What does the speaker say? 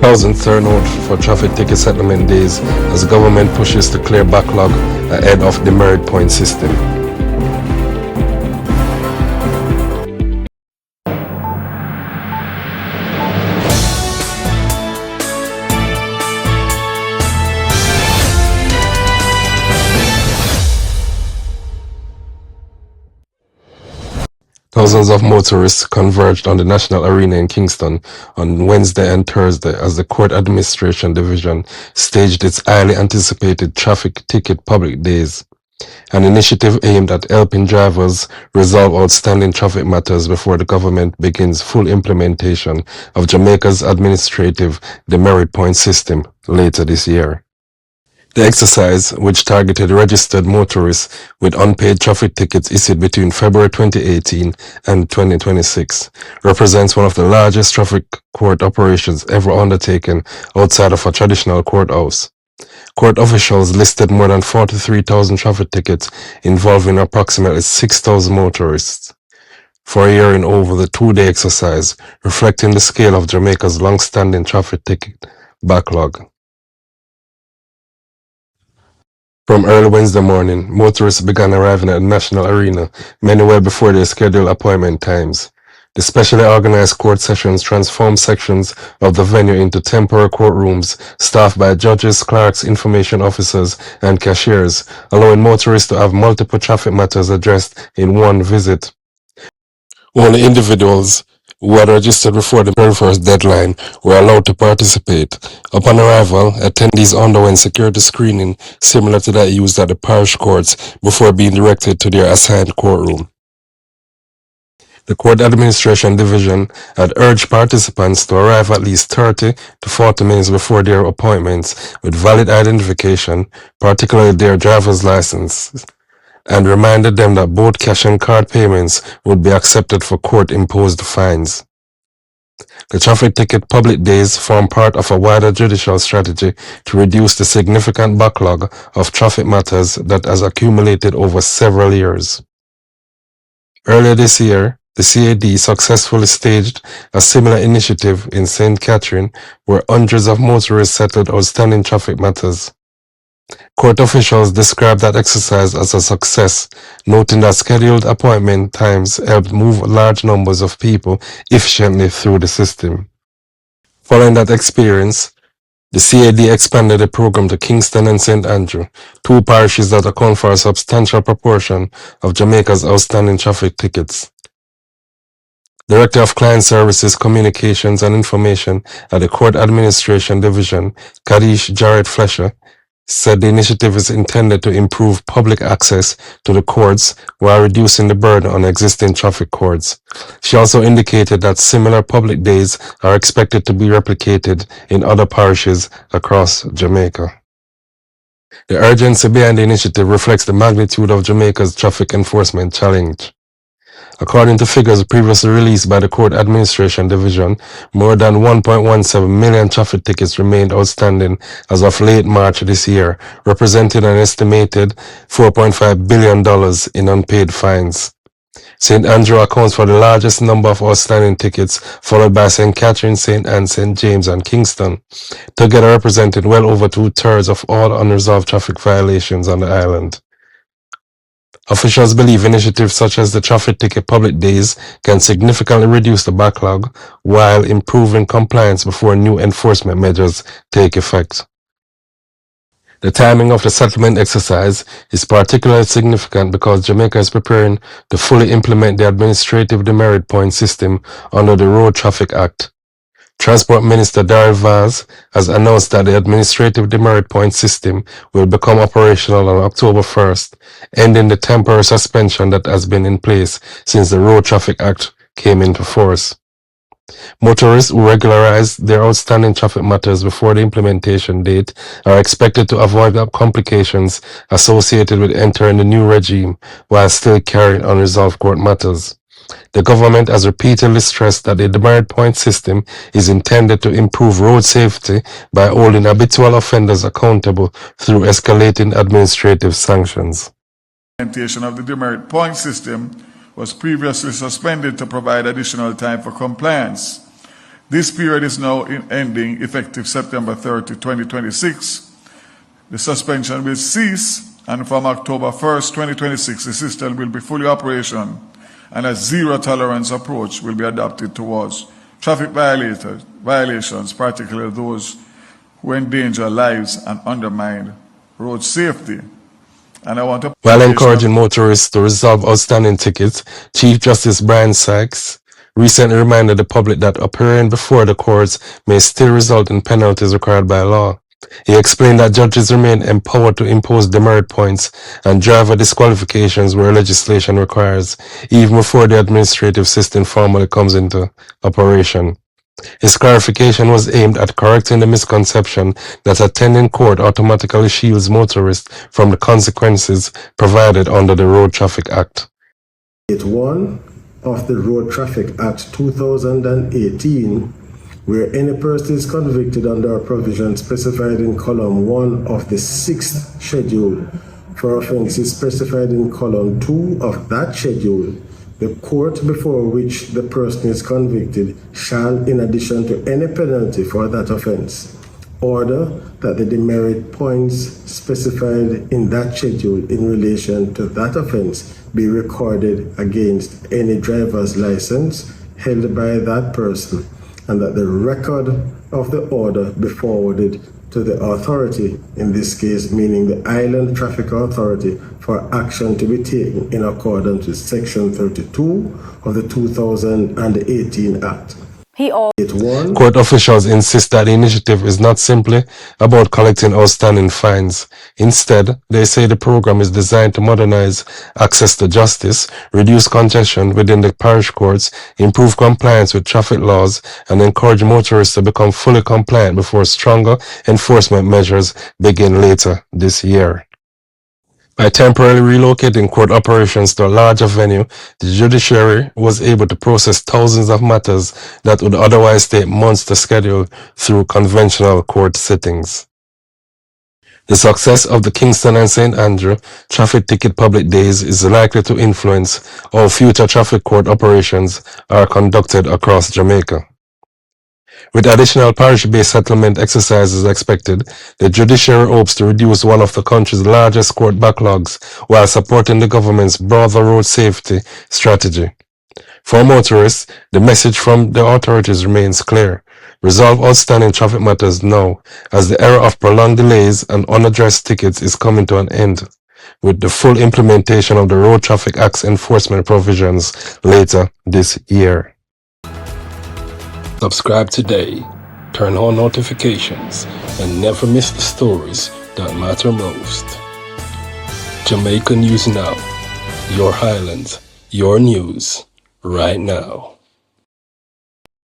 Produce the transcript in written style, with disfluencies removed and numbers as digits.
Thousands turn out for traffic ticket settlement days as government pushes to clear backlog ahead of the Demerit point system. Thousands of motorists converged on the National Arena in Kingston on Wednesday and Thursday as the Court Administration Division staged its highly anticipated traffic ticket public days, an initiative aimed at helping drivers resolve outstanding traffic matters before the government begins full implementation of Jamaica's administrative Demerit point system later this year. The exercise, which targeted registered motorists with unpaid traffic tickets issued between February 2018 and 2026, represents one of the largest traffic court operations ever undertaken outside of a traditional courthouse. Court officials listed more than 43,000 traffic tickets involving approximately 6,000 motorists for a hearing over the two-day exercise, reflecting the scale of Jamaica's long-standing traffic ticket backlog. From early Wednesday morning, motorists began arriving at the National Arena, many well before their scheduled appointment times. The specially organized court sessions transformed sections of the venue into temporary courtrooms staffed by judges, clerks, information officers, and cashiers, allowing motorists to have multiple traffic matters addressed in one visit. Only individuals who had registered before the 31st deadline were allowed to participate. Upon arrival, attendees underwent security screening similar to that used at the parish courts before being directed to their assigned courtroom. The Court Administration Division had urged participants to arrive at least 30 to 40 minutes before their appointments with valid identification, particularly their driver's license, and reminded them that both cash and card payments would be accepted for court-imposed fines. The traffic ticket public days form part of a wider judicial strategy to reduce the significant backlog of traffic matters that has accumulated over several years. Earlier this year, the CAD successfully staged a similar initiative in St. Catherine, where hundreds of motorists settled outstanding traffic matters. Court officials described that exercise as a success, noting that scheduled appointment times helped move large numbers of people efficiently through the system. Following that experience, the CAD expanded the program to Kingston and St. Andrew, two parishes that account for a substantial proportion of Jamaica's outstanding traffic tickets. Director of Client Services, Communications and Information at the Court Administration Division, Kadish Jarrett Flesher, said the initiative is intended to improve public access to the courts while reducing the burden on existing traffic courts. She also indicated that similar public days are expected to be replicated in other parishes across Jamaica. The urgency behind the initiative reflects the magnitude of Jamaica's traffic enforcement challenge. According to figures previously released by the Court Administration Division, more than 1.17 million traffic tickets remained outstanding as of late March this year, representing an estimated $4.5 billion in unpaid fines. St. Andrew accounts for the largest number of outstanding tickets, followed by St. Catherine, St. Anne, St. James, and Kingston, together representing well over 2/3 of all unresolved traffic violations on the island. Officials believe initiatives such as the traffic ticket public days can significantly reduce the backlog while improving compliance before new enforcement measures take effect. The timing of the settlement exercise is particularly significant because Jamaica is preparing to fully implement the administrative demerit point system under the Road Traffic Act. Transport Minister Darrell Vaz has announced that the administrative demerit point system will become operational on October 1st, ending the temporary suspension that has been in place since the Road Traffic Act came into force. Motorists who regularize their outstanding traffic matters before the implementation date are expected to avoid the complications associated with entering the new regime while still carrying unresolved court matters. The government has repeatedly stressed that the demerit point system is intended to improve road safety by holding habitual offenders accountable through escalating administrative sanctions. The implementation of the demerit point system was previously suspended to provide additional time for compliance. This period is now ending effective September 30, 2026. The suspension will cease, and from October 1st, 2026, the system will be fully operational, and a zero-tolerance approach will be adopted towards traffic violations, particularly those who endanger lives and undermine road safety. And I want to... While encouraging motorists to resolve outstanding tickets, Chief Justice Brian Sykes recently reminded the public that appearing before the courts may still result in penalties required by law. He explained that judges remain empowered to impose demerit points and driver disqualifications where legislation requires, even before the administrative system formally comes into operation. His clarification was aimed at correcting the misconception that attending court automatically shields motorists from the consequences provided under the Road Traffic Act. 1 of the Road Traffic Act 2018, where any person is convicted under a provision specified in column 1 of the 6th schedule for offences specified in column 2 of that schedule, the court before which the person is convicted shall, in addition to any penalty for that offence, order that the demerit points specified in that schedule in relation to that offence be recorded against any driver's license held by that person, and that the record of the order be forwarded to the authority, in this case meaning the Island Traffic Authority, for action to be taken in accordance with Section 32 of the 2018 Act. Court officials insist that the initiative is not simply about collecting outstanding fines. Instead, they say the program is designed to modernize access to justice, reduce congestion within the parish courts, improve compliance with traffic laws, and encourage motorists to become fully compliant before stronger enforcement measures begin later this year. By temporarily relocating court operations to a larger venue, the judiciary was able to process thousands of matters that would otherwise take months to schedule through conventional court sittings. The success of the Kingston and St. Andrew traffic ticket public days is likely to influence how future traffic court operations are conducted across Jamaica. With additional parish-based settlement exercises expected, the judiciary hopes to reduce one of the country's largest court backlogs while supporting the government's broader road safety strategy. For motorists, the message from the authorities remains clear. Resolve outstanding traffic matters now, as the era of prolonged delays and unaddressed tickets is coming to an end, with the full implementation of the Road Traffic Act's enforcement provisions later this year. Subscribe today, turn on notifications, and never miss the stories that matter most. Jamaica News Now, your Highlands, your news, right now.